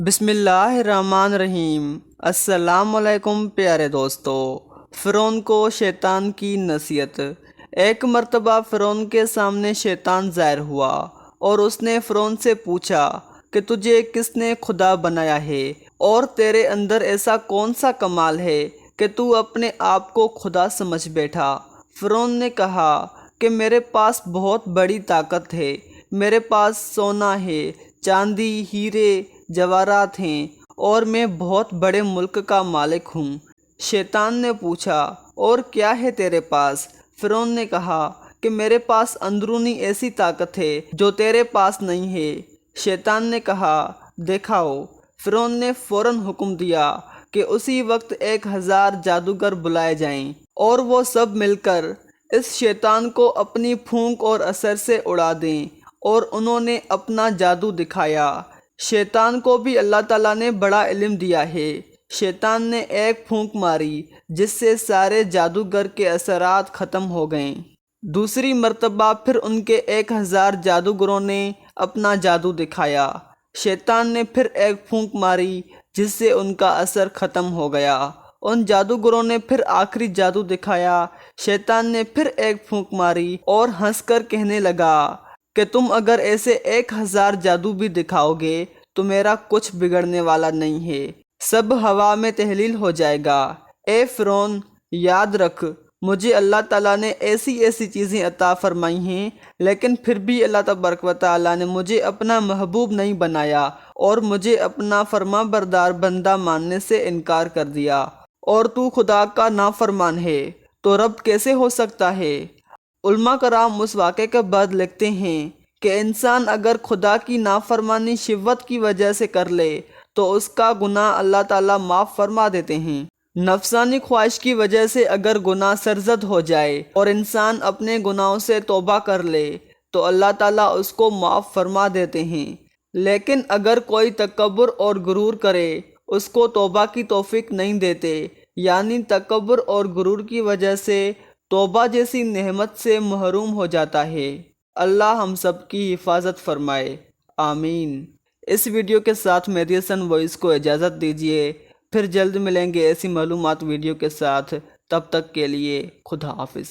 بسم اللہ الرحمن الرحیم۔ السلام علیکم پیارے دوستو۔ فرعون کو شیطان کی نصیحت۔ ایک مرتبہ فرعون کے سامنے شیطان ظاہر ہوا اور اس نے فرعون سے پوچھا کہ تجھے کس نے خدا بنایا ہے اور تیرے اندر ایسا کون سا کمال ہے کہ تو اپنے آپ کو خدا سمجھ بیٹھا۔ فرعون نے کہا کہ میرے پاس بہت بڑی طاقت ہے، میرے پاس سونا ہے، چاندی، ہیرے، جواہرات ہیں اور میں بہت بڑے ملک کا مالک ہوں۔ شیطان نے پوچھا اور کیا ہے تیرے پاس؟ فرعون نے کہا کہ میرے پاس اندرونی ایسی طاقت ہے جو تیرے پاس نہیں ہے۔ شیطان نے کہا دکھاؤ۔ فرعون نے فوراً حکم دیا کہ اسی وقت 1000 جادوگر بلائے جائیں اور وہ سب مل کر اس شیطان کو اپنی پھونک اور اثر سے اڑا دیں، اور انہوں نے اپنا جادو دکھایا۔ شیطان کو بھی اللہ تعالیٰ نے بڑا علم دیا ہے۔ شیطان نے ایک پھونک ماری جس سے سارے جادوگر کے اثرات ختم ہو گئیں۔ دوسری مرتبہ پھر ان کے 1000 جادوگروں نے اپنا جادو دکھایا۔ شیطان نے پھر ایک پھونک ماری جس سے ان کا اثر ختم ہو گیا۔ ان جادوگروں نے پھر آخری جادو دکھایا۔ شیطان نے پھر ایک پھونک ماری اور ہنس کر کہنے لگا کہ تم اگر ایسے 1000 جادو بھی دکھاؤ گے تو میرا کچھ بگڑنے والا نہیں ہے، سب ہوا میں تحلیل ہو جائے گا۔ اے فرعون، یاد رکھ، مجھے اللہ تعالیٰ نے ایسی ایسی چیزیں عطا فرمائی ہیں، لیکن پھر بھی اللہ تبارک و تعالیٰ نے مجھے اپنا محبوب نہیں بنایا اور مجھے اپنا فرما بردار بندہ ماننے سے انکار کر دیا، اور تو خدا کا نافرمان ہے تو رب کیسے ہو سکتا ہے؟ علماء کرام اس واقعے کے بعد لکھتے ہیں کہ انسان اگر خدا کی نافرمانی شہوت کی وجہ سے کر لے تو اس کا گناہ اللہ تعالیٰ معاف فرما دیتے ہیں۔ نفسانی خواہش کی وجہ سے اگر گناہ سرزد ہو جائے اور انسان اپنے گناہوں سے توبہ کر لے تو اللہ تعالیٰ اس کو معاف فرما دیتے ہیں، لیکن اگر کوئی تکبر اور غرور کرے اس کو توبہ کی توفیق نہیں دیتے، یعنی تکبر اور غرور کی وجہ سے توبہ جیسی نعمت سے محروم ہو جاتا ہے۔ اللہ ہم سب کی حفاظت فرمائے، آمین۔ اس ویڈیو کے ساتھ میڈیسن وائس کو اجازت دیجیے، پھر جلد ملیں گے ایسی معلومات ویڈیو کے ساتھ۔ تب تک کے لیے خدا حافظ۔